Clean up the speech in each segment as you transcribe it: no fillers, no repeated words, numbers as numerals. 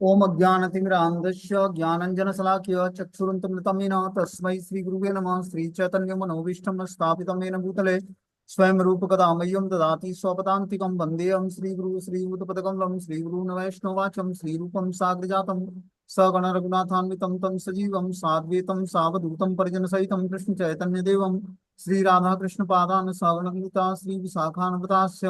ओम अज्ञानतिमिरान्धस्य ज्ञानञ्जनशलाकया चक्षुरुन्मिलितं येन तस्मै श्रीगुरुवे नमः। श्रीचैतन्यमनोभीष्टं स्थापितं येन भूतले स्वयं रूपकदा मह्यं ददाति स्वपदान्तिकं। वन्देऽहं श्रीगुरु श्रीयुतपदकमलं श्रीगुरून् वैष्णवाचं श्रीरूपं साग्रजातं सगणरघुनाथान्वितं तं सजीवं साद्वैतं सावधूतं परिजनसहितं कृष्णचैतन्यदेवं श्रीराधाकृष्णपादान् सगणगीता श्रीविशाखान्वितास्य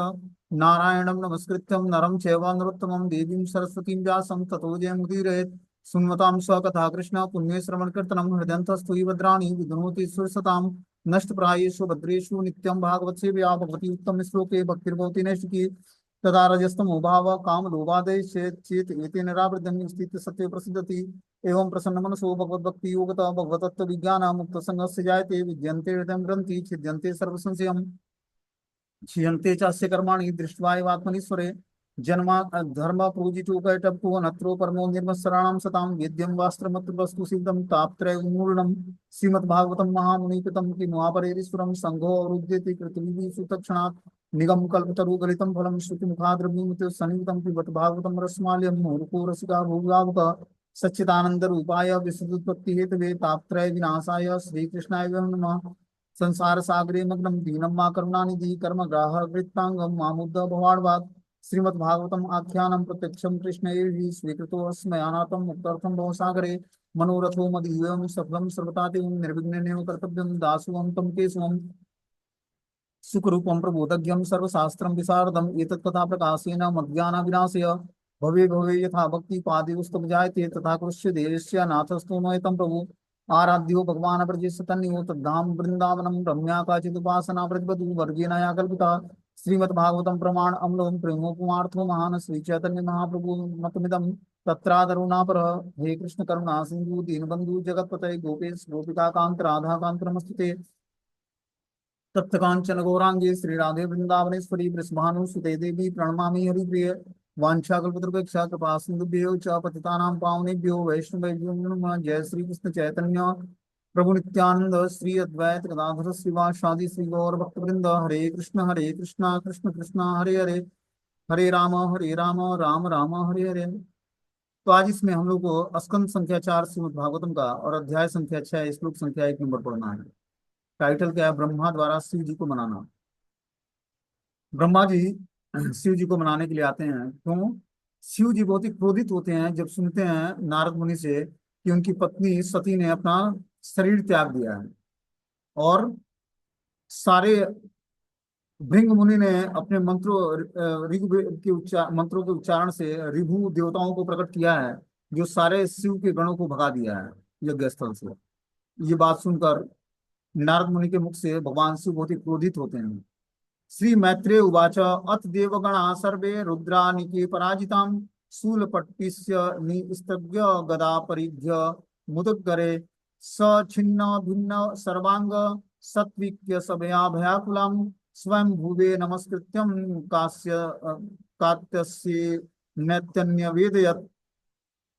नारायणं नमस्कृत्यं नरं चैव नरोत्तमं देवीं सरस्वतीं व्यासं ततो जयमुदीरयेत्। सुन्वतां स्वकथा कृष्ण पुण्यश्रवणकीर्तनं हृदयन्तस्तु हि भद्राणि विधुनोति सुरसतां नष्टप्रायेषु भद्रेषु नित्यं भागवतसेवया भगवती उत्तमश्लोके भक्तिर्भवति नैष्टिकी तदा रजस्तमो भावः कामलोभादेश चेत् एतेन निरावृतं स्थित सत्ये प्रसिद्धति। एवं प्रसन्नमनसो भगवद्भक्ति योगतः भगवतत्व विज्ञान मुक्त संगस्य जायते विद्यन्ते हृदयं ग्रन्थि छिद्यन्ते सर्वसंशयम् क्षीयन्ते चास्य कर्माणि दृष्ट्वा एवात्मनीश्वरे जन्मा धर्म पूजितोपैटप्पो नत्रो परमो निर्मत्सराणां सतां वेद्यं वास्त्रमत्र वस्तु सिद्धं तापत्रय उन्मूलनं श्रीमद्भागवतं महामुनिकृतं किमुआपरेरीश्वरं संघो अवरुध्यते पृथ्वी सुतक्षणात् निगम कल्पतरुगलितं फलं श्रुतिमुखाद्रवीमित सन्निहितं पिबत भागवतं रसमाल्यं मुहुर्मुहुः रसिका भोगावक सच्चिदानंद रूपाय विशुद्धोत्पत्ति हेतवे तापत्रय विनाशाय श्रीकृष्णाय नमः। संसार सागरे मग्नं दीनं मा करुणानिधि कर्म ग्राह वृत्तांगम मामुद्द भवाड्वात् श्रीमद्भागवतम आख्यानं प्रत्यक्षं कृष्णैर्हि स्वीकृतो अस्मयानाथं मुक्तार्थं भवसागरे मनोरथो मदीयं सफलं सर्वथा निर्विघ्नेन कर्तव्यं दासोऽहं तं केशवम् सुखरूपं प्रबोधज्ञं सर्वशास्त्रं विशारदम् एतत् कथा प्रकाशेन मज्ञानाविनाशय भवे भवे यथा भक्ति पादेस्तव जायते तथा कृष्य देशस्य नाथस्तु नयतं प्रभु आराध्यो भगवान् ब्रजेशतन्यो तद्धाम वृंदावनम रम्या काचिदुपासना प्रतिपदु वर्गेणया कल्पिता श्रीमद्भागवतं प्रमाण अम्लों प्रेमोपमार्थो महान श्री चैतन्य महाप्रभु मतमिदं तत्रादरुणापर। हे कृष्ण करुणा सिंधु दीनबंधु जगतपते गोपेश गोपिका कांत राधा कांत नमस्ते तप्तकांचन गौरांगे श्रीराधे वृंदावनेश्वरी वृषभानुसुते देवी प्रणमामि हरिप्रिय वाञ्छाकल्पतरुपेक्षा कृपा सिन्धुभ्यो च पतितानां पावनेभ्यो वैष्णवेभ्यो नमः। जय श्री कृष्ण चैतन्य प्रभु नित्यानंद श्री अद्वैत गदाधर श्रीवासादि श्री गौर भक्तवृंद हरे कृष्ण कृष्ण कृष्ण हरे हरे हरे राम राम राम हरे हरे। तो आज इसमें हम लोग को स्कंद संख्या 4 श्रीमद् भागवतम का और अध्याय संख्या 6 श्लोक संख्या 1 नंबर पढ़ना है। टाइटल क्या है? ब्रह्मा द्वारा शिव जी को मनाना। ब्रह्मा जी शिव जी को मनाने के लिए आते हैं। क्यों? शिव जी बहुत ही क्रोधित होते हैं जब सुनते हैं नारद मुनि से कि उनकी पत्नी सती ने अपना शरीर त्याग दिया है और सारे भृंग मुनि ने अपने मंत्रों ऋग्वेद के उच्चार मंत्रों के उच्चारण से ऋभु देवताओं को प्रकट किया है जो सारे शिव के गणों को भगा दिया है यज्ञ स्थल से। ये बात सुनकर नारद मुनि के मुख से भगवान शिव बहुत ही क्रोधित होते हैं। श्री मैत्रेय उवाच अथ देवगणा सर्वे रुद्रानिके पराजितां शूलपट्टिस्य निस्तभ्य गदा परिभ्य मुदगरे स छिन्न भिन्न सर्वांग सत्विक्य सभया भयाकुलं स्वयं भुवे नमस्कृत्यं कात्यस्य नैत्यन्य वेदयत्।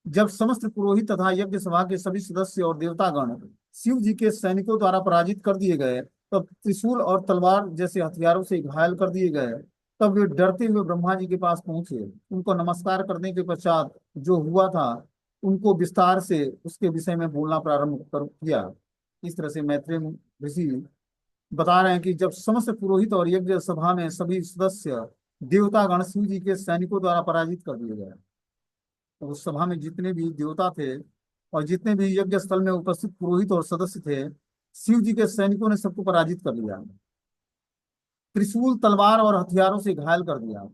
जब समस्त पुरोहित तथा यज्ञ सभा के सभी सदस्य और देवतागण शिव जी के सैनिकों द्वारा पराजित कर दिए गए, तब त्रिशूल और तलवार जैसे हथियारों से घायल कर दिए गए, तब वे डरते हुए ब्रह्मा जी के पास पहुंचे। उनको नमस्कार करने के पश्चात जो हुआ था उनको विस्तार से उसके विषय में बोलना प्रारंभ कर किया। इस तरह से मैत्रेय ऋषि बता रहे हैं कि जब समस्त पुरोहित और यज्ञ सभा में सभी सदस्य देवतागण शिव जी के सैनिकों द्वारा पराजित कर दिए गए, तो उस सभा में जितने भी देवता थे और जितने भी यज्ञ स्थल में उपस्थित पुरोहित और सदस्य थे, शिव जी के सैनिकों ने सबको पराजित कर लिया, त्रिशूल तलवार और हथियारों से घायल कर दिया।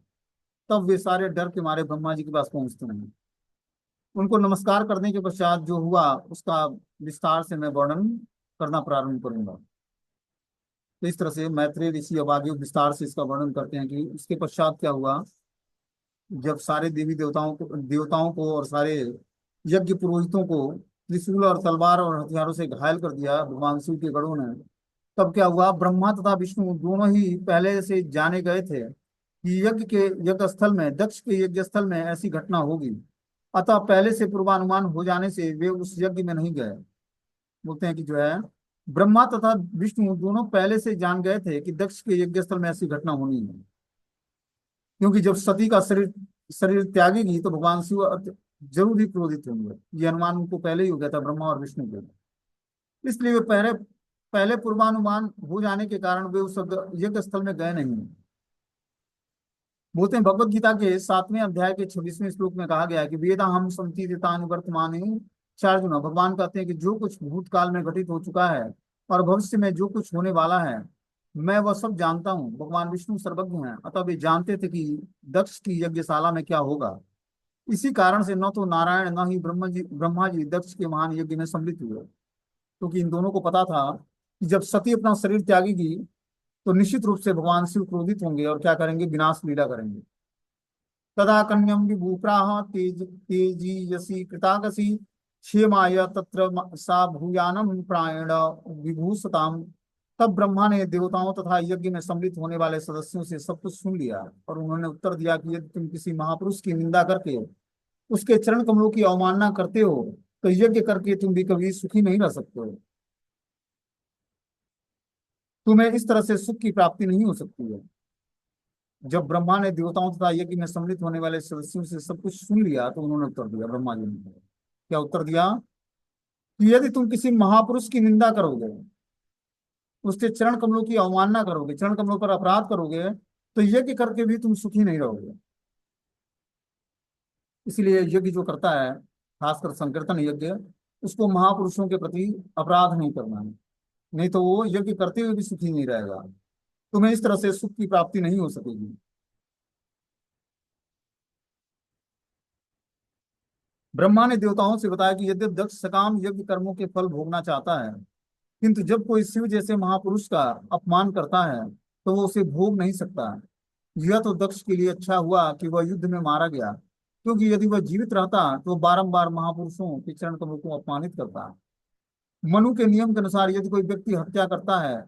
तब वे सारे डर के मारे ब्रह्मा जी के पास पहुंचते हैं। उनको नमस्कार करने के पश्चात जो हुआ उसका विस्तार से मैं वर्णन करना प्रारंभ करूंगा। तो इस तरह से मैत्रेय ऋषि अब आगे विस्तार से इसका वर्णन करते हैं कि इसके पश्चात क्या हुआ। जब सारे देवी देवताओं को और सारे यज्ञ पुरोहितों को त्रिशूल और तलवार और हथियारों से घायल कर दिया भगवान शिव के गणों ने, तब क्या हुआ, ब्रह्मा तथा विष्णु दोनों ही पहले से जाने गए थे कि यज्ञ स्थल में, दक्ष के यज्ञ स्थल में ऐसी घटना होगी। अतः पहले से पूर्वानुमान हो जाने से वे उस यज्ञ में नहीं गए। बोलते हैं कि जो है ब्रह्मा तथा विष्णु दोनों पहले से जान गए थे कि दक्ष के यज्ञ स्थल में ऐसी घटना होनी है, क्योंकि जब सती का शरीर त्यागेगी तो भगवान शिव जरूर ही क्रोधित होंगे। ये अनुमान उनको पहले ही हो गया था, ब्रह्मा और विष्णु को। इसलिए वे पहले पहले पूर्वानुमान हो जाने के कारण वे उस यज्ञ स्थल में गए नहीं। बोलते हैं भगवत गीता के 7वें अध्याय के 26वें श्लोक में कहा गया है कि वेदा हम संतीतानि वर्तमाने चार्जुन। भगवान कहते हैं कि जो कुछ भूतकाल में घटित हो चुका है और भविष्य में जो कुछ होने वाला है, मैं वह सब जानता हूँ। भगवान विष्णु सर्वज्ञ हैं, अतः वे जानते थे कि दक्ष की यज्ञशाला में क्या होगा। इसी कारण से न तो नारायण न ही ब्रह्मा जी दक्ष के महान यज्ञ में सम्मिलित हुए, क्योंकि इन दोनों को पता था कि जब सती अपना शरीर त्यागेगी तो निश्चित रूप से भगवान शिव क्रोधित होंगे और क्या करेंगे, विनाश लीला करेंगे। तदा कन्यम विभूप्राह तेजीयसी कृतागसी क्षेमाय तत्र सा भूयानम प्रायण विभूषताम। तब ब्रह्मा ने देवताओं तथा यज्ञ में सम्मिलित होने वाले सदस्यों से सब कुछ सुन लिया और उन्होंने उत्तर दिया कि यदि तुम किसी महापुरुष की निंदा करके उसके चरण कमलों की अवमानना करते हो तो यज्ञ करके तुम भी कभी सुखी नहीं रह सकते हो। तुम्हें इस तरह से सुख की प्राप्ति नहीं हो सकती है। जब ब्रह्मा ने देवताओं तथा यज्ञ में सम्मिलित होने वाले सदस्यों से सब कुछ सुन लिया तो उन्होंने उत्तर दिया, ब्रह्मा जी ने क्या उत्तर दिया कि यदि तुम किसी महापुरुष की निंदा करोगे, उसके चरण कमलों की अवमानना करोगे, चरण कमलों पर अपराध करोगे, तो यज्ञ करके भी तुम सुखी नहीं रहोगे। इसलिए यज्ञ जो करता है, खासकर संकीर्तन यज्ञ, उसको महापुरुषों के प्रति अपराध नहीं करना है, नहीं तो वो यज्ञ करते हुए भी सुखी नहीं रहेगा। तुम्हें इस तरह से सुख की प्राप्ति नहीं हो सकेगी। ब्रह्मा ने देवताओं से बताया कि यद्यप दक्ष सकाम यज्ञ कर्मों के फल भोगना चाहता है, किंतु जब कोई शिव जैसे महापुरुष का अपमान करता है तो वो उसे भोग नहीं सकता। यह तो दक्ष के लिए अच्छा हुआ कि वह युद्ध में मारा गया, क्योंकि यदि वह जीवित रहता तो बारंबार महापुरुषों के चरण कमलों को अपमानित करता। मनु के नियम के अनुसार यदि कोई व्यक्ति हत्या करता है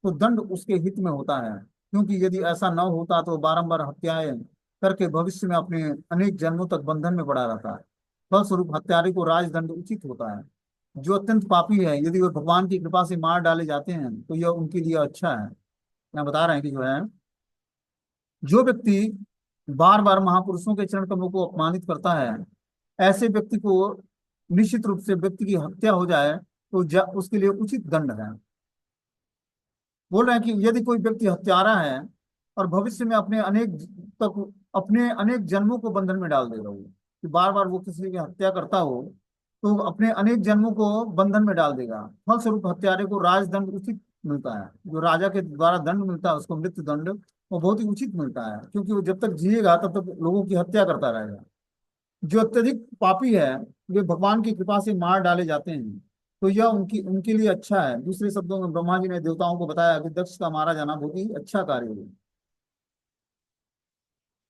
तो दंड उसके हित में होता है, क्योंकि यदि ऐसा न होता तो बारंबार हत्याएं करके भविष्य में अपने अनेक जन्मों तक बंधन में पड़ा रहता है। फलस्वरूप हत्यारे को राजदंड उचित होता है। जो अत्यंत पापी है यदि वे भगवान की कृपा से मार डाले जाते हैं तो यह उनके लिए अच्छा है। मैं बता रहे हैं कि जो है, जो व्यक्ति बार बार महापुरुषों के चरण कमलों को अपमानित करता है, ऐसे व्यक्ति को निश्चित रूप से व्यक्ति की हत्या हो जाए तो उसके लिए उचित दंड है। बोल रहे हैं कि यदि कोई व्यक्ति हत्यारा है और भविष्य में अपने अनेक जन्मों को बंधन में डाल देगा, वो कि बार बार वो किसी की हत्या करता हो तो अपने अनेक जन्मों को बंधन में डाल देगा। फलस्वरूप हत्यारे को राजदंड उचित मिलता है। जो राजा के द्वारा दंड मिलता है उसको मृत्यु दंड, वो बहुत ही उचित मिलता है, क्योंकि वो जब तक जिएगा तब तक लोगों की हत्या करता रहेगा। जो अत्यधिक पापी है वे भगवान की कृपा से मार डाले जाते हैं, तो यह उनकी उनके लिए अच्छा है। दूसरे शब्दों में ब्रह्मा जी ने देवताओं को बताया कि दक्ष का मारा जाना बहुत ही अच्छा कार्य है।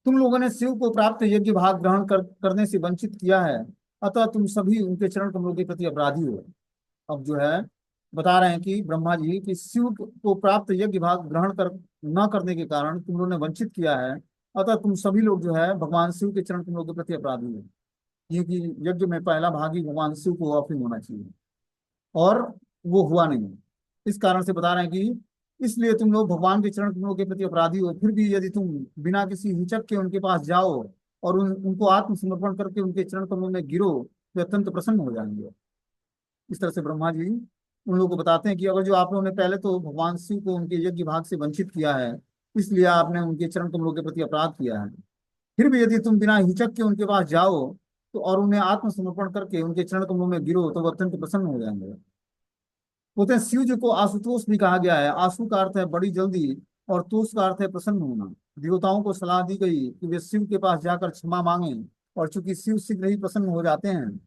तुम लोगों ने शिव को प्राप्त यज्ञ भाग ग्रहण करने से वंचित किया है, अतः तुम सभी उनके चरण कमलों के प्रति अपराधी हो। अब जो है, बता रहे हैं कि ब्रह्मा जी कि शिव को प्राप्त यज्ञ भाग ग्रहण कर न करने के कारण तुम लोगों ने वंचित किया है, अतः तुम सभी लोग जो है भगवान शिव के चरण कमलों के प्रति अपराधी हो। क्योंकि यज्ञ में पहला भाग ही भगवान शिव को अर्पित होना चाहिए और वो हुआ नहीं। इस कारण से बता रहे हैं कि इसलिए तुम लोग भगवान के चरण कमलों के प्रति अपराधी हो। फिर भी यदि तुम बिना किसी हिचक के उनके पास जाओ और उनको आत्मसमर्पण करके उनके चरण कमलों में गिरो तो अत्यंत प्रसन्न हो जाएंगे। इस तरह से ब्रह्मा जी उन लोगों को बताते हैं कि अगर जो आप लोगों ने पहले तो भगवान शिव को उनके यज्ञ भाग से वंचित किया है, इसलिए आपने उनके चरण कमलों के प्रति अपराध किया है। फिर भी यदि तुम बिना हिचक के उनके पास जाओ तो और उन्हें आत्मसमर्पण करके उनके चरण कमलों में गिरो तो वो अत्यंत प्रसन्न हो जाएंगे। बोलते हैं शिव जी को आशुतोष भी कहा गया है। आशु का अर्थ है बड़ी जल्दी और तोष का अर्थ है प्रसन्न होना। देवताओं को सलाह दी गई कि वे शिव के पास जाकर क्षमा मांगे, और चूंकि शिव शीघ्र ही प्रसन्न हो जाते हैं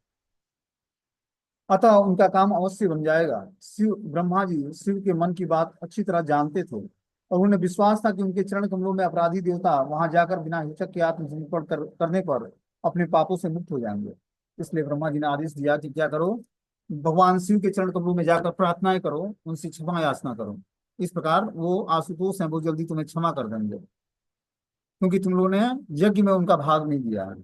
अतः उनका काम अवश्य बन जाएगा। ब्रह्मा जी शिव के मन की बात अच्छी तरह जानते थे और उन्हें विश्वास था कि उनके चरण कमलों में अपराधी देवता वहां जाकर बिना हिचक के आत्मसमर्पण करने पर अपने पापों से मुक्त हो जाएंगे। इसलिए ब्रह्मा जी ने आदेश दिया कि क्या करो, भगवान शिव के चरण कमलों में जाकर प्रार्थनाएं करो, उनसे क्षमा याचना करो। इस प्रकार वो आशुतोष हैं, वो जल्दी तुम्हें क्षमा कर देंगे, क्योंकि तुम लोगों ने यज्ञ में उनका भाग नहीं दिया है।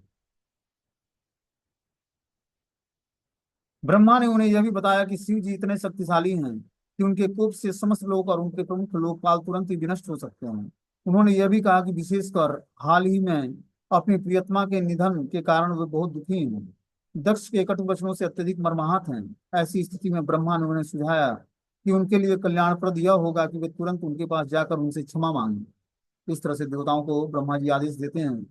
ब्रह्मा ने उन्हें यह भी बताया कि शिव जी इतने शक्तिशाली हैं कि उनके कोप से समस्त लोग और उनके प्रमुख लोकपाल तुरंत ही विनष्ट हो सकते हैं। उन्होंने यह भी कहा कि विशेषकर हाल ही में अपनी प्रियतमा के निधन के कारण वे बहुत दुखी हैं। दक्ष के कटु वचनों से अत्यधिक मर्माहत हैं। ऐसी स्थिति में ब्रह्मा ने उन्हें सुझाया कि उनके लिए कल्याणप्रद यह होगा कि वे तुरंत उनके पास जाकर उनसे क्षमा मांगे। इस तरह से देवताओं को ब्रह्मा जी आदेश देते हैं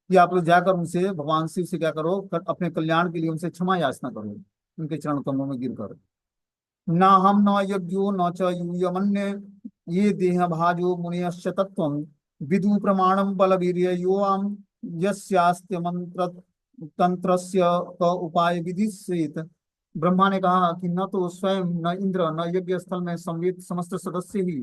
कि आप लोग जाकर उनसे भगवान शिव से क्या करो, अपने कल्याण के लिए उनसे क्षमा याचना करो, उनके चरण कमलों में गिरकर। न हम न यज्ञो न च यूयमन्य ये देह भाजो मुनियश्च तत्त्वं विदु प्रमाणम बलवीर्य योआम यस्यास्त्य मंत्र तंत्रस्य क उपाय विदिश्येत। ब्रह्मा ने कहा कि न तो स्वयं न इंद्र न यज्ञ स्थल में संवेद समस्त सदस्य ही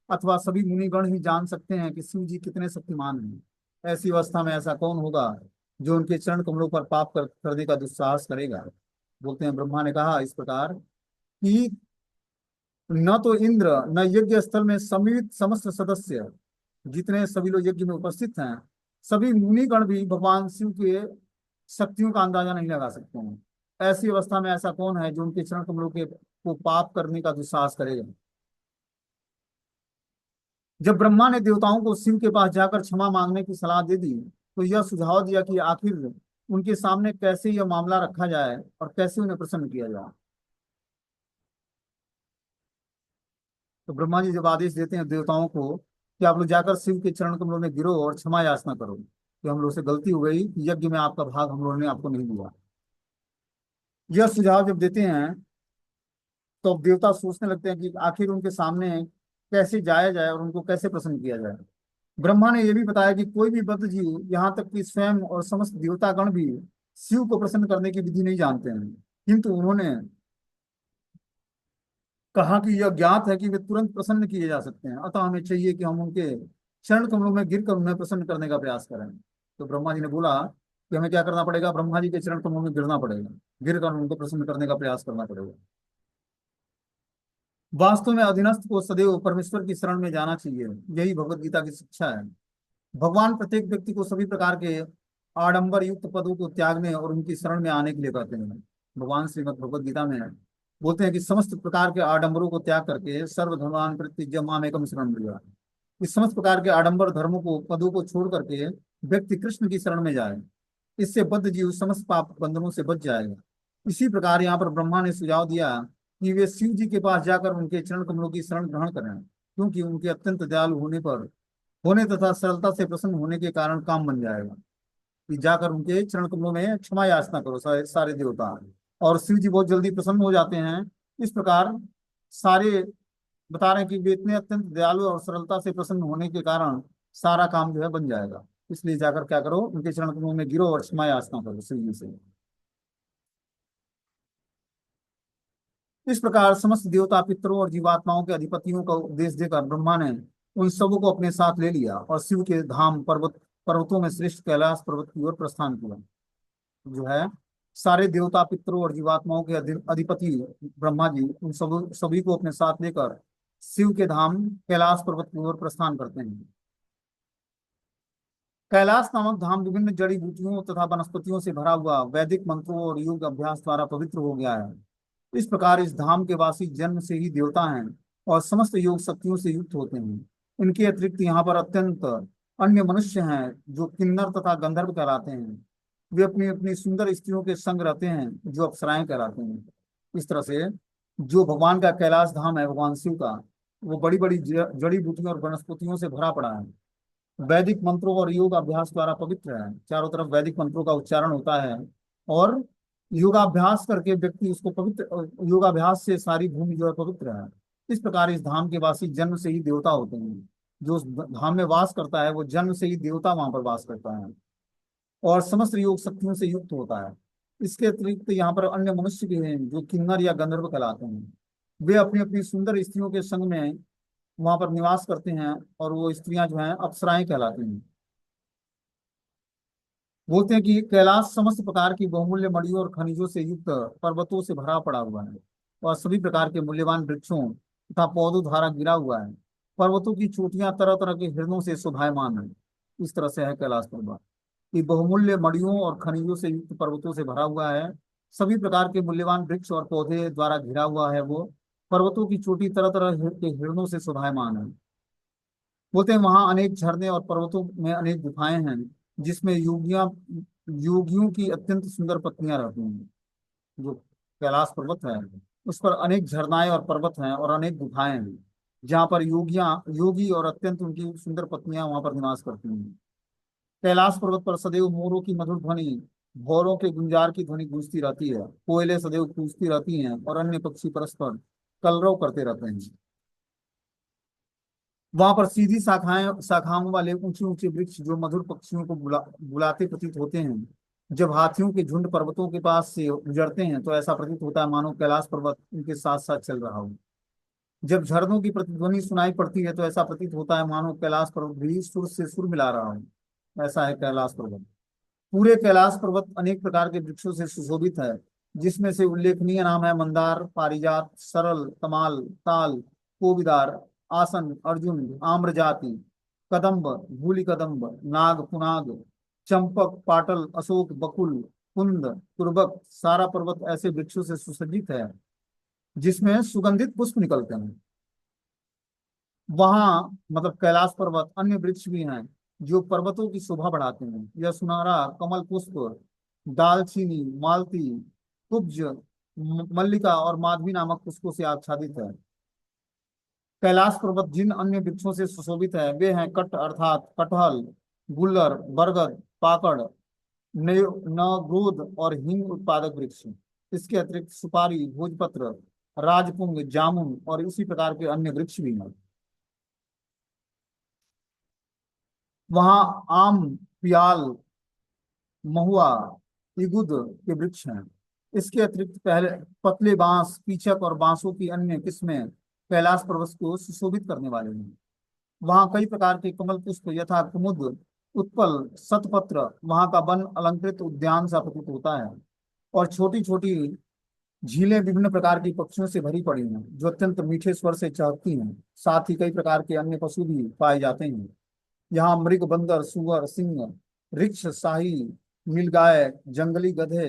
अथवा सभी मुनिगण ही जान सकते हैं कि शिव जी कितने शक्तिमान हैं। ऐसी अवस्था में ऐसा कौन होगा जो उनके चरण कमलों पर पाप करने का दुस्साहस करेगा। बोलते हैं ब्रह्मा ने कहा इस प्रकार कि न तो इंद्र न यज्ञ स्थल में समित समस्त सदस्य जितने सभी लोग यज्ञ में उपस्थित हैं, सभी मुनिगण भी भगवान शिव के शक्तियों का अंदाजा नहीं लगा सकते हैं। ऐसी अवस्था में ऐसा कौन है जो उनके चरण कमलों के को पाप करने का दुस्साहस करेगा। जब ब्रह्मा ने देवताओं को शिव के पास जाकर क्षमा मांगने की सलाह दे दी तो यह सुझाव दिया कि आखिर उनके सामने कैसे यह मामला रखा जाए और कैसे उन्हें प्रसन्न किया जाए। तो ब्रह्मा जी जब आदेश देते हैं देवताओं को कि आप लोग जाकर शिव के चरण कमलों में गिरो और क्षमा याचना करो कि हम लोग से गलती हो गई कि यज्ञ में आपका भाग हम लोगों ने आपको नहीं दिया। यह सुझाव जब देते हैं तो अब देवता सोचने लगते हैं कि आखिर उनके सामने कैसे जाया जाए और उनको कैसे प्रसन्न किया जाए। ब्रह्मा ने यह भी बताया कि कोई भी बद्ध जीव यहाँ तक कि स्वयं और समस्त देवतागण भी शिव को प्रसन्न करने की विधि नहीं जानते हैं, किंतु उन्होंने कहा कि यह ज्ञात है कि वे तुरंत प्रसन्न किए जा सकते हैं, अतः हमें चाहिए कि हम उनके चरण कमलों में गिरकर उन्हें प्रसन्न करने का प्रयास करें। तो ब्रह्मा जी ने बोला कि हमें क्या करना पड़ेगा, ब्रह्मा जी के चरण कमलों में गिरना पड़ेगा, गिरकर उनको प्रसन्न करने का प्रयास करना पड़ेगा। वास्तव में अधीनस्थ को सदैव परमेश्वर की शरण में जाना चाहिए, यही भगवत गीता की शिक्षा है। भगवान प्रत्येक व्यक्ति को सभी प्रकार के आडंबर युक्त पदों को त्यागने और उनकी शरण में आने के लिए कहते हैं। भगवान श्रीमद् भगवत गीता में बोलते हैं कि समस्त प्रकार के आडंबरों को त्याग करके सर्वधर्मान परित्यज्य माम एकम शरणं व्रज। इस समस्त प्रकार के आडंबर धर्मों को पदों को छोड़ करके व्यक्ति कृष्ण की शरण में जाए, इससे बद्ध जीव समस्त पाप बंधनों से बच जाएगा। इसी प्रकार यहाँ पर ब्रह्मा ने सुझाव दिया कि वे शिव जी के पास जाकर उनके चरण कमलों की शरण ग्रहण करें, क्योंकि उनके अत्यंत दयालु होने तथा सरलता से प्रसन्न होने के कारण काम बन जाएगा। कि जाकर उनके चरण कमलों में क्षमा याचना करो सारे देवता, और शिव जी बहुत जल्दी प्रसन्न हो जाते हैं। इस प्रकार सारे बता रहे हैं कि वे इतने अत्यंत दयालु और सरलता से प्रसन्न होने के कारण सारा काम जो है बन जाएगा। इसलिए जाकर क्या करो, उनके चरण कमलों में गिरो और क्षमा याचना करो शिव जी से। इस प्रकार समस्त देवता पितरों और जीवात्माओं के अधिपतियों का उपदेश देकर ब्रह्मा ने उन सबों को अपने साथ ले लिया और शिव के धाम पर्वतों में श्रेष्ठ कैलाश पर्वत की ओर प्रस्थान किया। जो है सारे देवता पितरों और जीवात्माओं के अधिपति ब्रह्मा जी उन सभी को अपने साथ लेकर शिव के धाम कैलाश पर्वत की ओर प्रस्थान करते हैं। कैलाश नामक धाम विभिन्न जड़ी बूटियों तथा वनस्पतियों से भरा हुआ वैदिक मंत्रों और योग अभ्यास द्वारा पवित्र हो गया है। इस प्रकार इस धाम के वासी जन्म से ही देवता हैं और समस्त योग शक्तियों से युक्त होते हैं। इनके अतिरिक्त यहाँ पर अत्यंत अन्य मनुष्य हैं जो किन्नर तथा गंधर्व कहलाते हैं। वे अपनी अपनी सुंदर स्त्रियों के संग रहते हैं जो अप्सराएं कहलाते हैं। इस तरह से जो भगवान का कैलाश धाम है भगवान शिव का, वो बड़ी बड़ी जड़ी बूटियों और वनस्पतियों से भरा पड़ा है। वैदिक मंत्रों और योग अभ्यास द्वारा पवित्र है, चारों तरफ वैदिक मंत्रों का उच्चारण होता है और योगाभ्यास करके व्यक्ति उसको पवित्र, योगाभ्यास से सारी भूमि जो है पवित्र है। इस प्रकार इस धाम के वासी जन्म से ही देवता होते हैं। जो उस धाम में वास करता है वो जन्म से ही देवता वहां पर वास करता है और समस्त योग शक्तियों से युक्त होता है। इसके अतिरिक्त यहाँ पर अन्य मनुष्य भी हैं जो किन्नर या गंधर्व कहलाते हैं। वे अपनी अपनी सुंदर स्त्रियों के संग में वहां पर निवास करते हैं और वो स्त्रियां जो हैं अप्सराएं कहलाती हैं। बोलते हैं कि कैलाश समस्त प्रकार की बहुमूल्य मणियों और खनिजों से युक्त पर्वतों से भरा पड़ा हुआ है और सभी प्रकार के मूल्यवान वृक्षों तथा पौधों द्वारा घिरा हुआ है। पर्वतों की चोटियां तरह तरह के हिरणों से शोभायमान है। इस तरह से है कैलाश पर्वत। ये बहुमूल्य मणियों और खनिजों से युक्त पर्वतों से भरा हुआ है। सभी प्रकार के मूल्यवान वृक्ष और पौधे द्वारा घिरा हुआ है वो। पर्वतों की चोटी तरह तरह के हिरणों से शोभायमान है। बोलते हैं वहां अनेक झरने और पर्वतों में अनेक गुफाएं हैं जिसमें योगियों की अत्यंत सुंदर पत्नियां रहती हैं। जो कैलाश पर्वत है उस पर अनेक झरनाएं और पर्वत हैं और अनेक गुफाएं हैं, जहाँ पर योगी और अत्यंत उनकी सुंदर पत्नियां वहां पर निवास करती हैं। कैलाश पर्वत पर सदैव मोरों की मधुर ध्वनि, भौरों के गुंजार की ध्वनि गूंजती रहती है, कोयले सदैव कूजती रहती हैं और अन्य पक्षी परस्पर कलरव करते रहते हैं। वहां पर सीधी शाखाएं शाखाओं वाले ऊंचे ऊंचे वृक्ष जो मधुर पक्षियों को बुलाते प्रतीत होते हैं। जब हाथियों के झुंड पर्वतों के पास से गुजरते हैं तो ऐसा प्रतीत होता है मानो कैलाश पर्वत उनके साथ साथ चल रहा हो। जब झरनों की प्रतिध्वनि सुनाई पड़ती है तो ऐसा प्रतीत होता है मानो कैलाश पर्वत भी सुर से सुर मिला रहा हो। ऐसा है कैलाश पर्वत। पूरे कैलाश पर्वत अनेक प्रकार के वृक्षों से सुशोभित है, जिसमें से उल्लेखनीय नाम है मंदार, पारिजात, सरल, तमाल, ताल, कोविदार, आसन, अर्जुन, आम्र जाति, कदम्ब, धूलि कदम्ब, नाग, पुनाग, चंपक, पाटल, अशोक, बकुल, कुंद, तुर्बक। सारा पर्वत ऐसे वृक्षों से सुसज्जित है जिसमें सुगंधित पुष्प निकलते हैं। वहां मतलब कैलाश पर्वत अन्य वृक्ष भी हैं जो पर्वतों की शोभा बढ़ाते हैं। यह सुनहरा कमल पुष्प, दालचीनी, मालती, कुब्ज, मल्लिका और माधवी नामक पुष्पों से आच्छादित है। कैलाश पर्वत जिन अन्य वृक्षों से सुशोभित है वे हैं कट अर्थात कटहल, गुल्लर, बरगद, पाकड़, नवग्रोध और हिंग उत्पादक वृक्ष। इसके अतिरिक्त सुपारी, भोजपत्र, राजपुंग, जामुन और इसी प्रकार के अन्य वृक्ष भी हैं। वहाँ आम, पियाल, महुआ, इगुद के वृक्ष हैं। इसके अतिरिक्त पहले पतले बांस, पीचक और बांसों की अन्य किस्में कैलाश पर्वत को सुशोभित करने वाले हैं। वहाँ कई प्रकार के कमल पुष्प यथा कुमुद, उत्पल, शतपत्र, वहाँ का वन अलंकृत उद्यान सा प्रतीत होता है। और छोटी छोटी झीलें विभिन्न प्रकार की पक्षियों से भरी पड़ी हैं जो अत्यंत मीठे स्वर से चहकती हैं। साथ ही कई प्रकार के अन्य पशु भी पाए जाते हैं। यहाँ मृग, बंदर, सुअर, सिंह, रिक्ष, शाही, नीलगाय, जंगली गधे,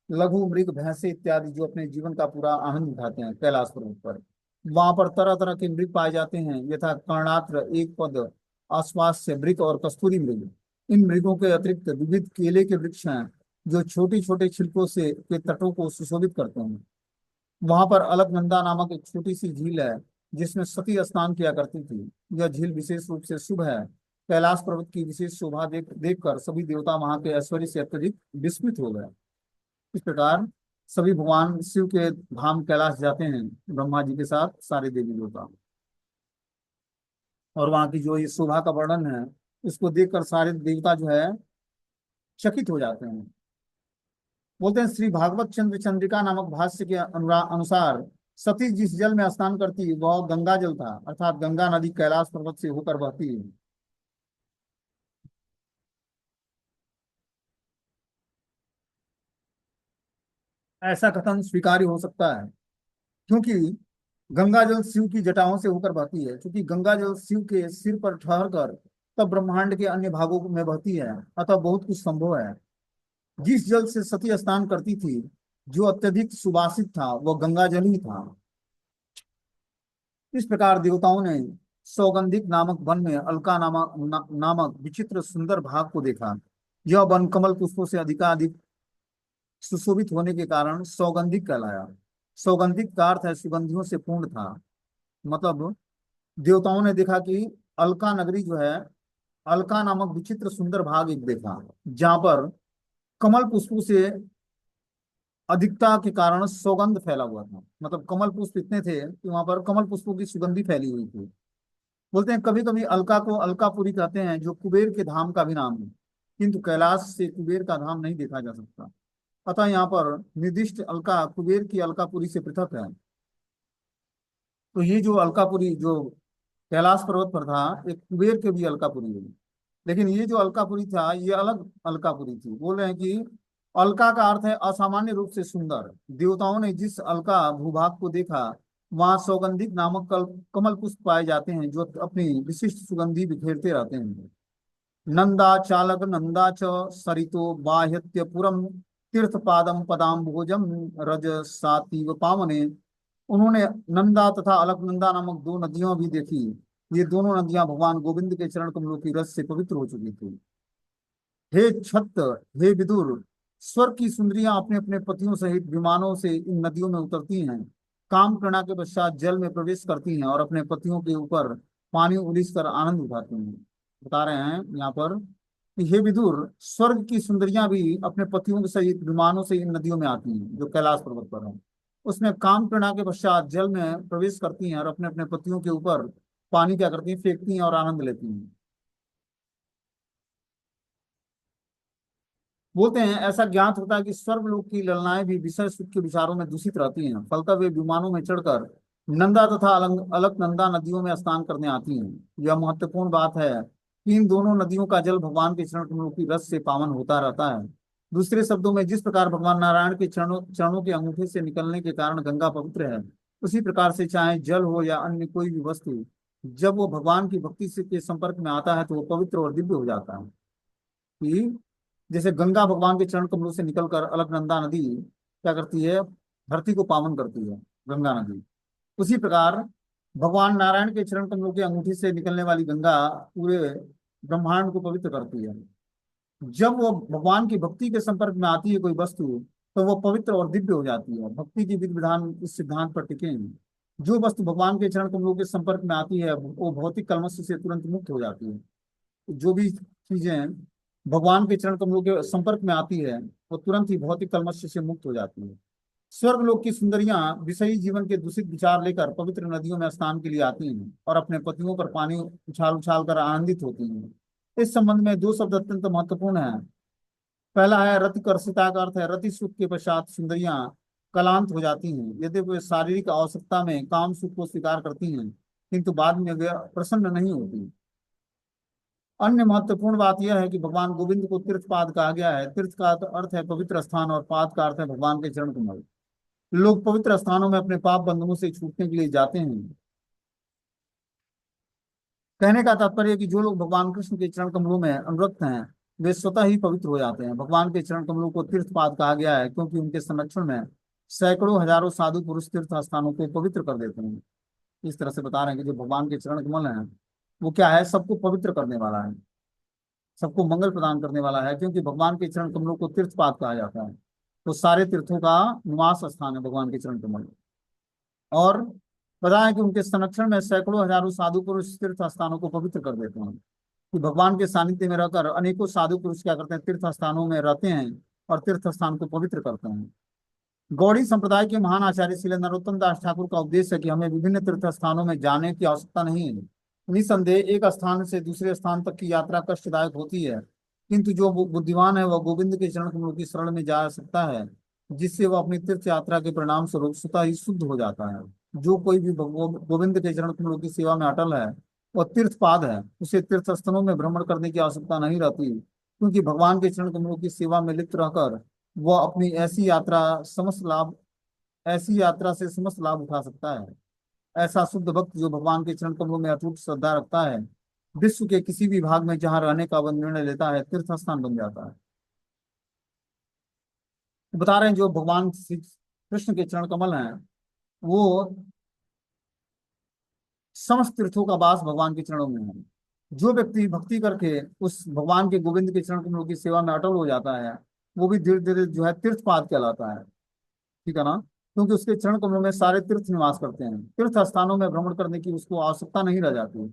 लघु मृग, भैंसे इत्यादि जो अपने जीवन का पूरा आनंद उठाते हैं कैलाश पर्वत पर। वहां पर तरह तरह के मृग पाए जाते हैं यथा कर्णात्र, एक पद, आश्वास्य मृग और कस्तूरी मृग। इन मृगों के अतिरिक्त विविध केले के वृक्ष हैं जो छोटे छोटे छिलकों से के तटों को सुशोभित करते हैं। वहां पर अलकनंदा नामक एक छोटी सी झील है जिसमें सती स्नान किया करती थी। यह झील विशेष रूप से शुभ है। कैलाश पर्वत की विशेष शोभा देखकर सभी देवता वहां के ऐश्वर्य से अत्यधिक विस्मित हो गए। इस प्रकार सभी भगवान शिव के धाम कैलाश जाते हैं ब्रह्मा जी के साथ सारे देवी देवता। और वहां की जो ये शोभा का वर्णन है इसको देखकर सारे देवता जो है चकित हो जाते हैं। बोलते हैं श्री भागवत चंद्र चंद्रिका नामक भाष्य के अनुसार सती जिस जल में स्नान करती वह गंगा जल था, अर्थात गंगा नदी कैलाश पर्वत से होकर बहती है। ऐसा कथन स्वीकार्य हो सकता है क्योंकि गंगा जल शिव की जटाओं से होकर बहती है। क्योंकि गंगा जल शिव के सिर पर ठहर कर तब ब्रह्मांड के अन्य भागों में बहती है, अतः बहुत कुछ संभव है। जिस जल से सती स्नान करती थी जो अत्यधिक सुवासित था वह गंगा जल ही था। इस प्रकार देवताओं ने सौगंधिक नामक वन में अलका नामक विचित्र सुंदर भाग को देखा। यह वन कमल पुष्पों से अधिकाधिक सुशोभित होने के कारण सौगंधिक कहलाया। सौगंधिक का अर्थ है सुगंधियों से पूर्ण था। मतलब देवताओं ने देखा कि अलका नगरी जो है, अलका नामक विचित्र सुंदर भाग एक देखा जहां पर कमल पुष्पों से अधिकता के कारण सौगंध फैला हुआ था। मतलब कमल पुष्प इतने थे कि वहां पर कमल पुष्पों की सुगंधी फैली हुई थी। बोलते हैं कभी कभी अलका को अलकापुरी कहते हैं जो कुबेर के धाम का भी नाम है, किंतु कैलाश से कुबेर का धाम नहीं देखा जा सकता। अतः यहाँ पर निर्दिष्ट अलका कुबेर की अलकापुरी से पृथक है। तो ये जो अलकापुरी जो कैलाश पर्वत पर था एक कुबेर के भी अलकापुरी है। लेकिन ये जो अलकापुरी था ये अलग अलकापुरी थी। बोल रहे हैं कि अलका का अर्थ है असामान्य रूप से सुंदर। देवताओं ने जिस अलका भूभाग को देखा वहां सौगंधिक नामक कमल पुष्प पाए जाते हैं जो अपनी विशिष्ट सुगंधि बिखेरते रहते हैं। नंदा चालक नंदा च सरितो बाह्यत्यपुरम तीर्थ पादम पदाम्भोजम रज सातीव पावने। उन्होंने नंदा तथा अलकनंदा नामक दो नदियां भी देखी। ये दोनों नदियां भगवान गोविंद के चरण कमलों की रस से पवित्र हो चुकी थी। हे छत्र, हे विदुर, स्वर्ग की सुंदरियां अपने अपने पतियों सहित विमानों से इन नदियों में उतरती हैं, काम करना के पश्चात जल में प्रवेश करती हैं और अपने पतियों के ऊपर पानी उलिस कर आनंद उठाती हैं। बता रहे हैं यहाँ पर कि हे विदुर, स्वर्ग की सुंदरियां भी अपने पतियों के सहित विमानों से इन नदियों में आती हैं जो कैलाश पर्वत पर है। उसमें काम करना के पश्चात जल में प्रवेश करती हैं और अपने अपने पतियों के ऊपर पानी क्या करती हैं, फेंकती हैं और आनंद लेती हैं। बोलते हैं ऐसा ज्ञात होता है कि स्वर्गलोक की ललनाएं भी विषय सुख के विचारों में दूषित रहती हैं, फलतः वे विमानों में चढ़कर नंदा तथा अलकनंदा नदियों में स्नान करने आती हैं। यह महत्वपूर्ण बात है कि इन दोनों नदियों का जल भगवान के चरण कमलों की रस से पावन होता रहता है। दूसरे शब्दों में, जिस प्रकार भगवान नारायण के चरणों चरणों के अंगूठे से निकलने के कारण गंगा पवित्र है, उसी प्रकार से चाहे जल हो या अन्य कोई भी वस्तु, जब वो भगवान की भक्ति से के संपर्क में आता है तो वो पवित्र और दिव्य हो जाता है। कि जैसे गंगा भगवान के चरण कमलों से निकलकर अलकनंदा नदी क्या करती है, धरती को पावन करती है, गंगा नदी। उसी प्रकार भगवान नारायण के चरण कमलों के अंगूठी से निकलने वाली गंगा पूरे ब्रह्मांड को पवित्र करती है। जब वो भगवान की भक्ति के संपर्क में आती है कोई वस्तु, तो वो पवित्र और दिव्य हो जाती है। भक्ति की विधि विधान इस सिद्धांत पर टिके हैं। जो वस्तु भगवान के चरण कमलों के संपर्क में आती है वो भौतिक कल्मश से तुरंत मुक्त हो जाती है। जो भी चीजें भगवान के चरण कमलों के संपर्क में आती है वो तुरंत ही भौतिक कल्मश से मुक्त हो जाती है। स्वर्ग लोक की सुंदरियां विषयी जीवन के दूषित विचार लेकर पवित्र नदियों में स्नान के लिए आती हैं और अपने पतियों पर पानी उछाल उछाल कर आनंदित होती हैं। इस संबंध में दो शब्द अत्यंत महत्वपूर्ण है। पहला है रतिकर्षिता, का अर्थ है रति सुख के पश्चात सुंदरियां कलांत हो जाती हैं। यदि वे शारीरिक आवश्यकता में काम सुख को स्वीकार करती हैं, किंतु बाद में वे प्रसन्न नहीं होती। अन्य महत्वपूर्ण बात यह है कि भगवान गोविंद को तीर्थ पाद कहा गया है। तीर्थ का अर्थ है पवित्र स्थान और पाद का अर्थ है भगवान के चरण कमल। लोग पवित्र स्थानों में अपने पाप बंधनों से छूटने के लिए जाते हैं। कहने का तात्पर्य है कि जो लोग भगवान कृष्ण के चरण कमलों में अनुरक्त हैं, वे स्वतः ही पवित्र हो जाते हैं। भगवान के चरण कमलों को तीर्थ पाद कहा गया है क्योंकि उनके संरक्षण में सैकड़ों हजारों साधु पुरुष तीर्थ स्थानों को पवित्र कर देते हैं। इस तरह से बता रहे हैं कि जो भगवान के चरण कमल हैं वो क्या है, सबको पवित्र करने वाला है, सबको मंगल प्रदान करने वाला है। क्योंकि भगवान के चरण कमलों को तीर्थपाद कहा जाता है, तो सारे तीर्थों का निवास स्थान है भगवान के चरण कमल। और बताया कि उनके संरक्षण में सैकड़ों हजारों साधु पुरुष तीर्थ स्थानों को पवित्र कर देते हैं। कि भगवान के सानिध्य में रहकर अनेकों साधु पुरुष क्या करते हैं, तीर्थ स्थानों में रहते हैं और तीर्थ स्थान को पवित्र करते हैं। गौड़ी संप्रदाय के महान आचार्य श्री नरोत्तम दास ठाकुर का उपदेश है कि हमें विभिन्न तीर्थ स्थानों में जाने की आवश्यकता नहीं है। निसंदेह एक स्थान से दूसरे स्थान तक की यात्रा कष्टदायक होती है, किंतु जो बुद्धिमान है वह गोविंद के चरण कमलों की शरण में जा सकता है, जिससे वह अपनी तीर्थ यात्रा के परिणाम स्वरूप स्वतः ही शुद्ध हो जाता है। जो कोई भी गोविंद के चरण कमलों की सेवा में अटल है वह तीर्थपाद है, उसे तीर्थ स्थलों में भ्रमण करने की आवश्यकता नहीं रहती, क्योंकि भगवान के चरण कमलों की सेवा में लिप्त रहकर वह अपनी ऐसी यात्रा से समस्त लाभ उठा सकता है। ऐसा शुद्ध भक्त जो भगवान के चरण कमलों में अटूट श्रद्धा रखता है, विश्व के किसी भी भाग में जहां रहने का वह निर्णय लेता है, तीर्थ स्थान बन जाता है। बता रहे हैं जो भगवान श्री कृष्ण के चरण कमल हैं वो समस्त तीर्थों का वास भगवान के चरणों में है। जो व्यक्ति भक्ति करके उस भगवान के गोविंद के चरण कमलों की सेवा में अटल हो जाता है, वो भी धीरे धीरे जो है तीर्थपाद कहलाता है। ठीक है ना, क्योंकि उसके चरण कमलों में सारे तीर्थ निवास करते हैं। तीर्थ स्थानों में भ्रमण करने की उसको आवश्यकता नहीं रह जाती,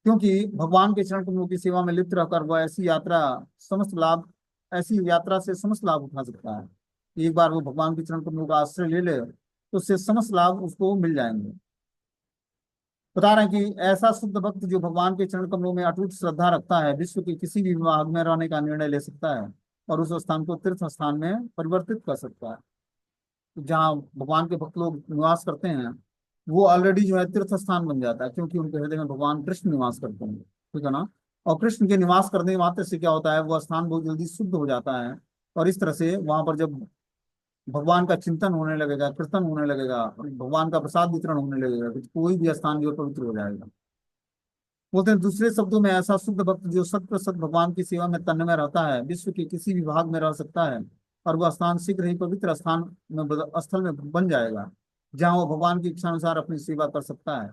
क्योंकि भगवान के चरण कमलों की सेवा में लिप्त रहकर वह ऐसी यात्रा से समस्त लाभ उठा सकता है। एक बार वो भगवान के चरण कमलों का आश्रय ले ले तो उससे समस्त लाभ उसको मिल जाएंगे। बता रहे हैं कि ऐसा शुद्ध भक्त जो भगवान के चरण कमलों में अटूट श्रद्धा रखता है, विश्व के किसी भी भाग में रहने का निर्णय ले सकता है और उस स्थान को तीर्थ स्थान में परिवर्तित कर सकता है। जहाँ भगवान के भक्त लोग निवास करते हैं वो ऑलरेडी जो है तीर्थ स्थान बन जाता है, क्योंकि उनके हृदय में भगवान कृष्ण निवास करते हैं। ठीक है ना, और कृष्ण के निवास करने मात्र से क्या होता है, वो स्थान बहुत जल्दी शुद्ध हो जाता है। और इस तरह से वहां पर जब भगवान का चिंतन होने लगेगा, कीर्तन होने लगेगा और भगवान का प्रसाद वितरण होने लगेगा, तो कोई भी स्थान जो है पवित्र हो जाएगा। बोलते हैं दूसरे शब्दों में, ऐसा शुद्ध भक्त जो सत प्रसत भगवान की सेवा में तन्मय रहता है, विश्व के किसी भी भाग में रह सकता है और वह स्थान शीघ्र ही पवित्र स्थल में बन जाएगा, जहाँ वो भगवान की इच्छा अनुसार अपनी सेवा कर सकता है।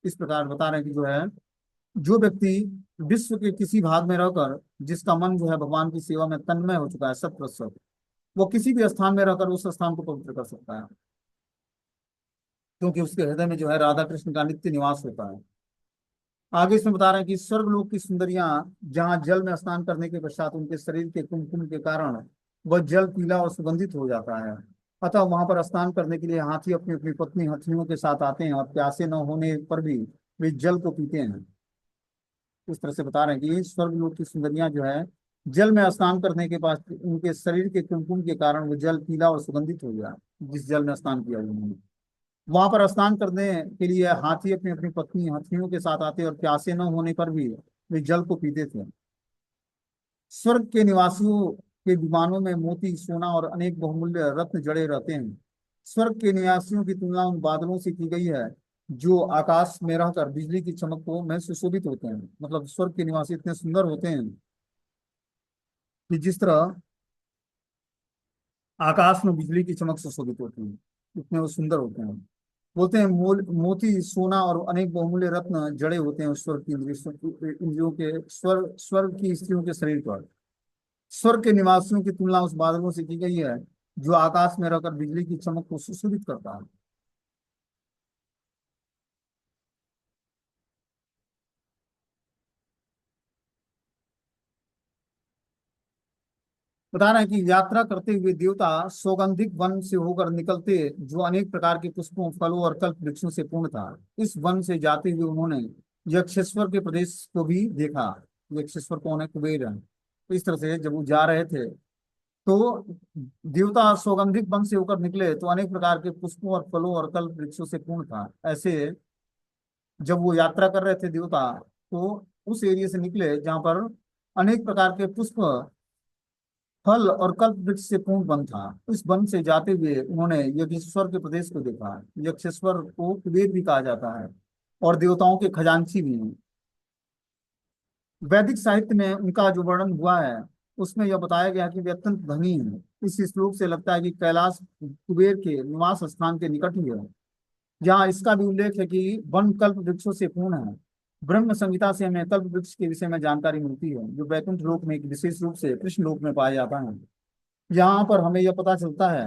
इस प्रकार बता रहे हैं कि जो है जो व्यक्ति विश्व के किसी भाग में रहकर जिसका मन जो है भगवान की सेवा में तन्मय हो चुका है शत प्रतिशत, वो किसी भी स्थान में रहकर उस स्थान को पवित्र कर सकता है, क्योंकि उसके हृदय में जो है राधा कृष्ण का नित्य निवास होता है। आगे इसमें बता रहे हैं कि स्वर्गलोक की सुंदरियां जहाँ जल में स्नान करने के पश्चात उनके शरीर के कुमकुम के कारण वह जल पीला और सुगंधित हो जाता है। अतः वहां पर स्नान करने के लिए हाथी अपनी अपनी पत्नी हथिनियों के साथ आते हैं, और प्यासे न होने पर भी वे जल को पीते हैं। इस तरह से बता रहे हैं कि स्वर्गलोक की सुंदरियां जो है जल में स्नान करने के बाद उनके शरीर के कुमकुम के कारण वो जल पीला और सुगंधित हो गया, जिस जल में स्नान किया उन्होंने। वहां पर स्नान करने के लिए हाथी अपनी अपनी पत्नी हथिनियों के साथ आते और प्यासे न होने पर भी वे जल को पीते थे। स्वर्ग के निवासियों के विमानों में मोती सोना और अनेक बहुमूल्य रत्न जड़े रहते हैं। स्वर्ग के निवासियों की तुलना उन बादलों से की गई है जो आकाश में रहकर बिजली की चमकों में सुशोभित होते हैं। मतलब स्वर्ग के निवासी इतने सुंदर होते हैं कि जिस तरह आकाश में बिजली की चमक सुशोभित होती है, इतने वो सुंदर होते हैं। बोलते हैं मोती सोना और अनेक बहुमूल्य रत्न जड़े होते हैं स्वर्ग की इंद्रियों के स्वर्ग स्वर्ग की स्त्रियों के शरीर पर। स्वर्ग के निवासियों की तुलना उस बादलों से की गई है जो आकाश में रहकर बिजली की चमक को सुशोभित करता है। बता रहे हैं कि यात्रा करते हुए देवता सौगंधिक वन से होकर निकलते, जो अनेक प्रकार के पुष्पों फलों और कल्प वृक्षों से पूर्ण था। इस वन से जाते हुए उन्होंने यक्षेश्वर के प्रदेश को भी देखा। यक्षेश्वर कौन है? कुबेर है। तो इस तरह से जब वो जा रहे थे तो देवता सौगंधिक वन से होकर निकले तो अनेक प्रकार के पुष्पों और फलों और कल्प वृक्षों से पूर्ण था। ऐसे जब वो यात्रा कर रहे थे देवता, तो उस एरिया से निकले जहां पर अनेक प्रकार के पुष्प फल और कल्प वृक्ष से पूर्ण वन था। इस वन से जाते हुए उन्होंने यज्ञेश्वर के प्रदेश को देखा। यक्षेश्वर को कुबेर भी कहा जाता है और देवताओं के खजांची भी हैं। वैदिक साहित्य में उनका जो वर्णन हुआ है उसमें यह बताया गया कि वे अत्यंत धनी हैं। इस श्लोक से लगता है कि कैलाश कुबेर के निवास स्थान के निकट ही है। यहाँ इसका भी उल्लेख है कि वन कल्प वृक्षों से पूर्ण है। ब्रह्म संहिता से हमें कल्प वृक्ष के विषय में जानकारी मिलती है, जो वैकुंठ लोक में एक विशेष रूप से कृष्ण लोक में पाया जाता है। यहाँ पर हमें यह पता चलता है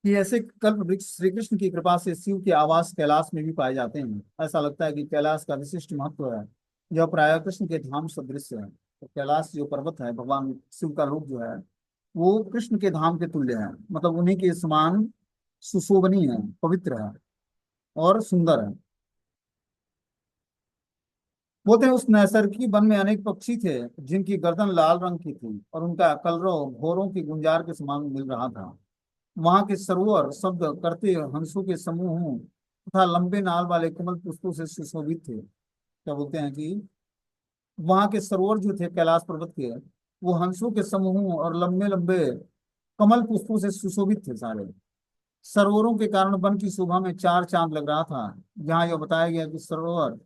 कि ऐसे कल्प वृक्ष श्री कृष्ण की कृपा से शिव के आवास कैलाश में भी पाए जाते हैं। ऐसा लगता है कि कैलाश का विशिष्ट महत्व है। यह प्राय कृष्ण के धाम सदृश है। तो कैलाश जो पर्वत है, भगवान शिव का रूप जो है, वो कृष्ण के धाम के तुल्य है। मतलब उन्हीं के समान सुशोभनीय है, पवित्र है और सुंदर है। बोलते हैं उस नैसर्गिक वन में अनेक पक्षी थे जिनकी गर्दन लाल रंग की थी और उनका कलरव भौरों की गुंजार के समान मिल रहा था। वहां के सरोवर शब्द करते हंसों के समूहों तथा लंबे नाल वाले कमल पुष्पों से सुशोभित थे। क्या बोलते हैं कि वहां के सरोवर जो थे कैलाश पर्वत के, वो हंसों के समूहों और लंबे लंबे कमल पुष्पों से सुशोभित थे सारे। सरोवरों के कारण वन की शोभा में चार चांद लग रहा था। यहाँ यह बताया गया कि सरोवर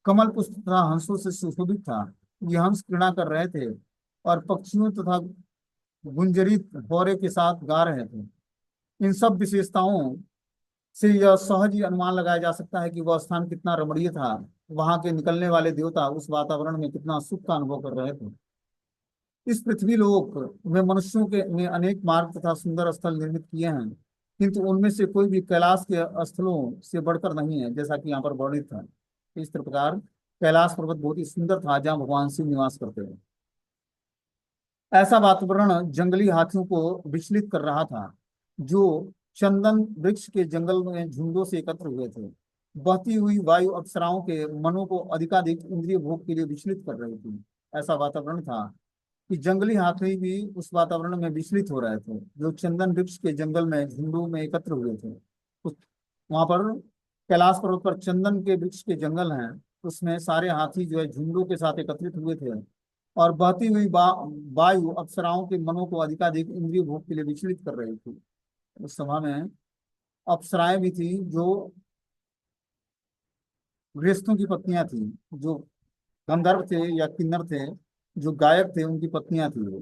कमल पुष्प तथा हंसों से सुशोभित था। ये हंस क्रीड़ा कर रहे थे और पक्षियों तथा गुंजरित भौरे के साथ गा रहे थे। इन सब विशेषताओं से यह सहज ही अनुमान लगाया जा सकता है कि वह स्थान कितना रमणीय था। वहां के निकलने वाले देवता उस वातावरण में कितना सुख का अनुभव कर रहे थे। इस पृथ्वी लोक में मनुष्यों के ने अनेक मार्ग तथा सुंदर स्थल निर्मित किए हैं, किंतु उनमें से कोई भी कैलाश के स्थलों से बढ़कर नहीं है, जैसा कि यहाँ पर वर्णित है। इस प्रकार कैलाश पर्वत बहुत ही सुंदर था जहाँ भगवान शिव निवास करते हैं। ऐसा वातावरण जंगली हाथियों को विचलित कर रहा था, जो चंदन वृक्ष के जंगल में झुंडों से एकत्र हुए थे। बहती हुई वायु अप्सराओं के मनों को अधिकाधिक इंद्रिय भोग के लिए विचलित कर रही थी। ऐसा वातावरण था कि जंगली हाथी भी उस वातावरण में विचलित हो रहे थे, जो चंदन वृक्ष के जंगल में झुंडों में एकत्र हुए थे। उस वहां पर कैलाश पर्वत पर चंदन के वृक्ष के जंगल हैं, उसमें सारे हाथी जो है झुंडों के साथ एकत्रित हुए थे और बहती हुई वायु अप्सराओं के मनों को अधिकाधिक इंद्रिय भोग के लिए विचलित कर रही थी। उस सभा में अप्सराएं भी थी जो गृहस्थों की पत्नियां थी, जो गंधर्व थे या किन्नर थे, जो गायक थे, उनकी पत्नियां थी वो।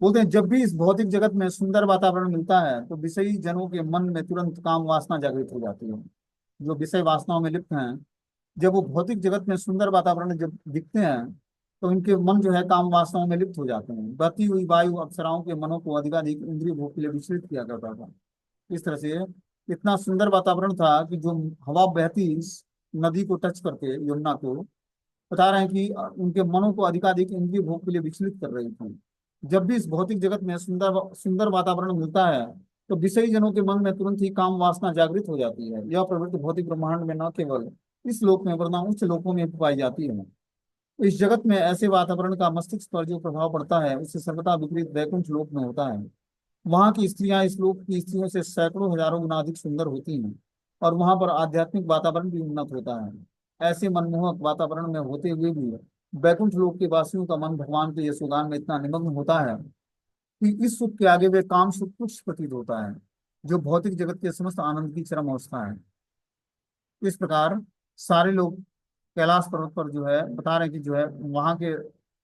बोलते हैं जब भी इस भौतिक जगत में सुंदर वातावरण मिलता है तो विषयी जनों के मन में तुरंत काम वासना जागृत हो जाती है। जो विषय वासनाओं में लिप्त हैं, जब वो भौतिक जगत में सुंदर वातावरण जब दिखते हैं तो इनके मन जो है काम वासनाओं में लिप्त हो जाते हैं। बहती हुई वायु अप्सराओं के मनों को अधिकाधिक इंद्रिय भोग के लिए विचलित किया करता था। इस तरह से इतना सुंदर वातावरण था कि जो हवा बहती इस नदी को टच करके, यमुना को, बता रहे हैं कि उनके मनों को अधिकाधिक इंद्रिय भोग के लिए विचलित कर रही थी। जब भी इस भौतिक जगत में सुंदर सुंदर वातावरण मिलता है तो विषयी जनों के मन में तुरंत ही काम वासना जागृत हो जाती है। यह प्रवृत्ति भौतिक ब्रह्मांड में न केवल इस लोक में वरना उच्च लोकों में भी पाई जाती है। इस जगत में ऐसे वातावरण का मस्तिष्क पर जो प्रभाव पड़ता है उससे सर्वथा विपरीत वैकुंठ लोक में होता है। वहां की स्त्रियां इस लोक की स्त्रियों से सैकड़ों हजारों गुना अधिक सुंदर होती हैं और वहां पर आध्यात्मिक वातावरण भी उन्नत होता है। ऐसे मनमोहक वातावरण में होते हुए भी वैकुंठ लोक के वासियों का मन भगवान के यशोगान में इतना निमग्न होता है कि इस सुख के आगे वे काम सुख तुच्छ प्रतीत होता है, जो भौतिक जगत के समस्त आनंद की चरम अवस्था है। इस प्रकार सारे लोग कैलाश पर्वत पर जो है बता रहे हैं कि जो है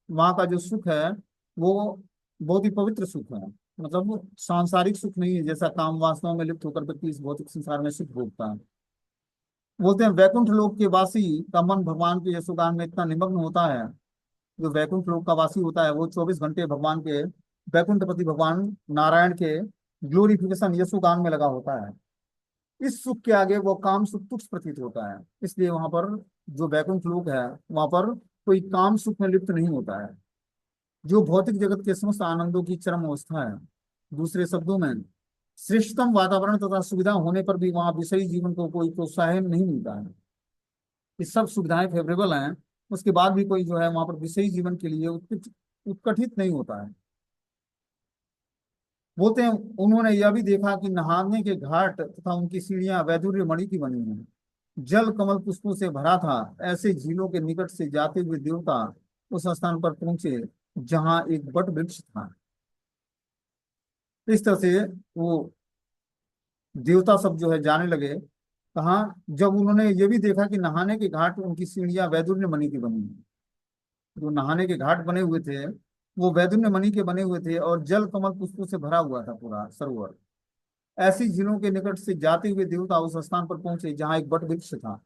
वहाँ का जो सुख है वो बहुत ही पवित्र सुख है। मतलब वो सांसारिक सुख नहीं है जैसा काम वासनाओं में लिप्त होकर व्यक्ति इस भौतिक संसार में सुख भोगता है। बोलते हैं वैकुंठ लोक के वासी का मन भगवान के यशोगान में इतना निमग्न होता है। जो वैकुंठ लोक का वासी होता है वो 24 घंटे भगवान के, वैकुंठपति भगवान नारायण के ग्लोरिफिकेशन यशोगान में लगा होता है। इस सुख के आगे वो काम सुख तुच्छ प्रतीत होता है। इसलिए वहां पर जो वैकुंठ लोक है वहां पर कोई काम सुख में लिप्त नहीं होता है, जो भौतिक जगत के समस्त आनंदों की चरम अवस्था है। दूसरे शब्दों में श्रेष्ठतम वातावरण तथा सुविधा होने पर भी वहां विषयी जीवन को कोई प्रोत्साहन नहीं मिलता है। ये सब सुविधाएं फेवरेबल हैं, उसके बाद भी कोई जो है वहां पर विषयी जीवन के लिए उत्कटित नहीं होता है। बोलते हैं उन्होंने यह भी देखा कि नहाने के घाट तथा उनकी सीढ़ियां वैदुर्य मणि की बनी हैं। जल कमल पुष्पों से भरा था। ऐसे झीलों के निकट से जाते हुए देवता उस स्थान पर पहुंचे जहां एक बट वृक्ष था। इस तरह से वो देवता सब जो है जाने लगे कहा, जब उन्होंने ये भी देखा कि नहाने के घाट उनकी सीढ़ियां वैदुर्य मणि की बनी हैं। जो नहाने के घाट बने हुए थे वो वैदुर्य मणि के बने हुए थे और जल कमल पुष्पों से भरा हुआ था पूरा सरोवर। ऐसी झीलों के निकट से जाते हुए देवता उस स्थान पर पहुंचे जहां एक बट वृक्ष था।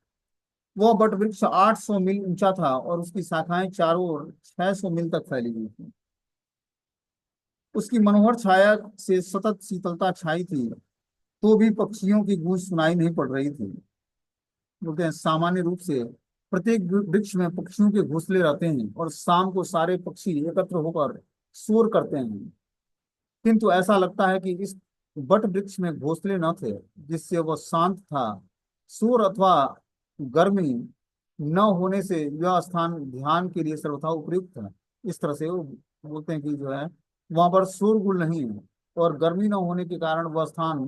वह बट वृक्ष 800 मील ऊंचा था और उसकी शाखाएं चारों ओर 600 मील तक फैली हुई थी। उसकी मनोहर छाया से सतत शीतलता छाई थी, तो भी पक्षियों की गूंज सुनाई नहीं पड़ रही थी। बोलते हैं सामान्य रूप से प्रत्येक वृक्ष में पक्षियों के घोंसले रहते हैं और शाम को सारे पक्षी एकत्र होकर शोर करते हैं, किंतु ऐसा लगता है कि इस बट वृक्ष में घोंसले न थे, जिससे वह शांत था। शोर अथवा गर्मी न होने से यह स्थान ध्यान के लिए सर्वथा उपयुक्त है। इस तरह से वो बोलते हैं कि जो है वहां पर शोरगुल नहीं है और गर्मी न होने के कारण वह स्थान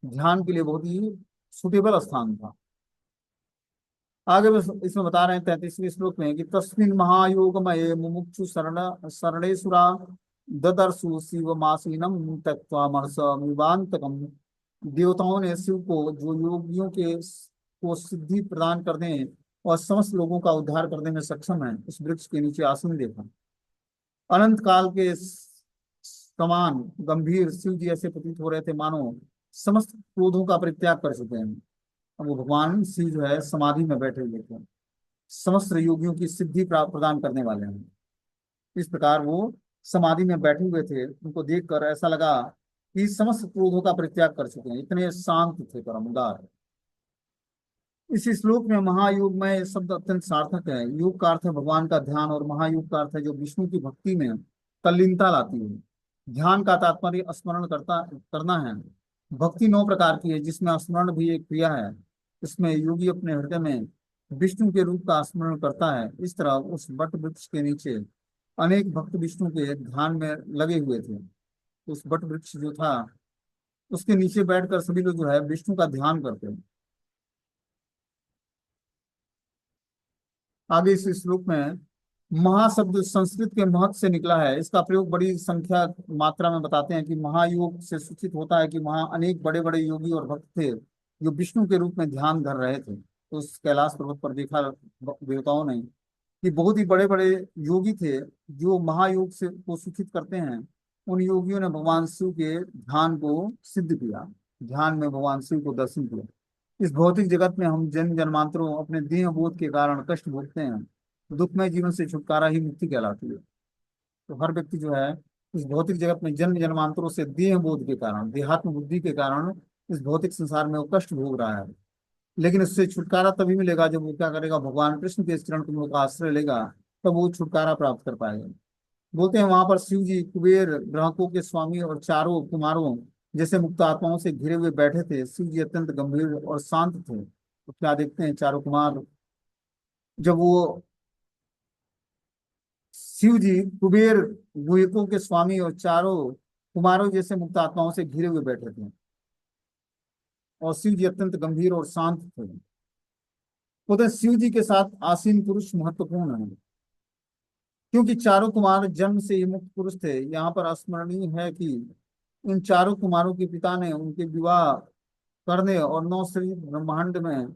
ध्यान के लिए बहुत ही सुटेबल स्थान था। आगे बस इसमें बता रहे हैं 33वें श्लोक में कि तस्मिन महायोगमये मुमुक्षु शरणेशुरा ददर्शु शिवमासीनम त्यक्त्वा मनसमिवान्तकम्। देवताओं ने शिव को, जो योगियों के को सिद्धि प्रदान करने और समस्त लोगों का उद्धार करने में सक्षम है, उस वृक्ष के नीचे आसीन देखा। अनंत काल के समान गंभीर शिव जी ऐसे प्रतीत हो रहे थे मानो समस्त क्रोधों का परित्याग कर चुके हैं। अब वो भगवान शिव जो है समाधि में बैठे हुए थे, समस्त योगियों की सिद्धि प्रदान करने वाले हैं। इस प्रकार वो समाधि में बैठे हुए थे। उनको देखकर ऐसा लगा कि समस्त क्रोधों का परित्याग कर चुके हैं, इतने शांत थे, परम उदार। इस श्लोक में महायोग में शब्द अत्यंत सार्थक है। योग का अर्थ है भगवान का ध्यान और महायोग का अर्थ है जो विष्णु की भक्ति में तल्लीनता लाती है। ध्यान का तात्पर्य स्मरण करना है। भक्ति 9 प्रकार की है जिसमें स्मरण भी एक क्रिया है। इसमें योगी अपने हृदय में विष्णु के रूप का स्मरण करता है। इस तरह उस बट वृक्ष के नीचे अनेक भक्त विष्णु के ध्यान में लगे हुए थे। उस बट वृक्ष जो था उसके नीचे बैठकर सभी लोग जो है विष्णु का ध्यान करते हैं। आगे इस श्लोक में महाशब्द संस्कृत के महत् से निकला है। इसका प्रयोग बड़ी संख्या मात्रा में बताते हैं कि महायोग से सूचित होता है कि वहां अनेक बड़े बड़े योगी और भक्त थे जो विष्णु के रूप में ध्यान धर रहे थे। तो उस कैलाश पर्वत पर देखा देवताओं ने कि बहुत ही बड़े बड़े योगी थे जो महायोग से को सूचित करते हैं। उन योगियों ने भगवान शिव के ध्यान को सिद्ध किया, ध्यान में भगवान शिव को दर्शन किया। इस भौतिक जगत में हम जन्म जन्मांतरों अपने देह बोध के कारण कष्ट भोगते हैं, दुखमय जीवन से छुटकारा ही मुक्ति कहलाती है। तो हर व्यक्ति जो है इस भौतिक जगत में जन्म जन्मांतरों से देह बोध के कारण, देहात्म बुद्धि के कारण इस भौतिक संसार में वो कष्ट भोग रहा है। लेकिन उससे छुटकारा तभी मिलेगा जब वो क्या करेगा, भगवान कृष्ण के चरण कमलों का आश्रय लेगा, तब वो छुटकारा प्राप्त कर पाएगा। बोलते हैं वहां पर शिव जी कुबेर, ग्राहकों के स्वामी और चारों कुमारों जैसे मुक्त आत्माओं से घिरे हुए बैठे थे। शिव जी अत्यंत गंभीर और शांत थे। तो क्या देखते हैं चारों कुमार, जब वो शिव जी कुबेर, गुहिकों के स्वामी और चारों कुमारों जैसे मुक्त आत्माओं से घिरे हुए बैठे थे, और शिव जी अत्यंत गंभीर और शांत थे। बोलते हैं शिव जी के साथ आसीन पुरुष महत्वपूर्ण है, क्योंकि चारों कुमार जन्म से ही मुक्त पुरुष थे। यहाँ पर स्मरणीय है कि इन चारों कुमारों के पिता ने उनके विवाह करने और नौ शरीर ब्रह्मांड में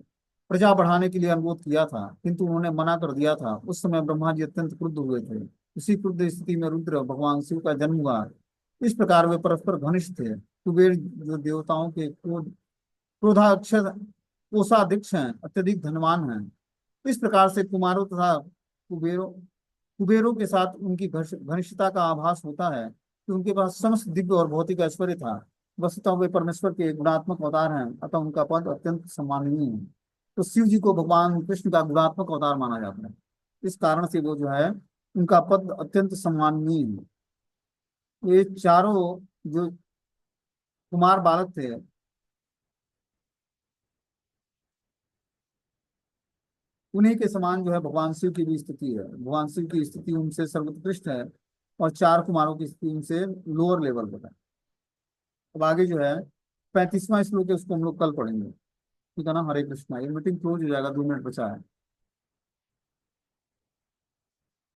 प्रजा बढ़ाने के लिए अनुरोध किया था, किंतु उन्होंने मना कर दिया था। उस समय ब्रह्मा जी अत्यंत क्रुद्ध हुए थे। इसी क्रुद्ध स्थिति में रुद्र भगवान शिव का जन्म हुआ। इस प्रकार वे परस्पर घनिष्ठ थे। कुबेर जो देवताओं के क्रोधाक्ष कोषाध्यक्ष हैं, अत्यधिक धनवान हैं। इस प्रकार से कुमारों तथा कुबेरों कुबेरों के साथ उनकी घनिष्ठता का आभास होता है कि उनके पास समस्त दिव्य और भौतिक ऐश्वर्य था। वस्तुतः वे परमेश्वर के गुणात्मक अवतार हैं, अतः उनका पद अत्यंत सम्माननीय है। तो शिव जी को भगवान कृष्ण का गुणात्मक अवतार माना जाता है। इस कारण से वो जो है उनका पद अत्यंत सम्माननीय है। ये चारों जो कुमार बालक थे, उन्हीं के समान जो है भगवान शिव की भी स्थिति है। भगवान शिव की स्थिति उनसे सर्वोत्कृष्ट है, और चार कुमारों की स्थिति उनसे लोअर लेवल पर है। अब आगे जो है 35वां श्लोक है, उसको हम लोग कल पढ़ेंगे। ठीक है ना। हरे कृष्णा। ये मीटिंग क्लोज हो जाएगा, 2 मिनट बचा है।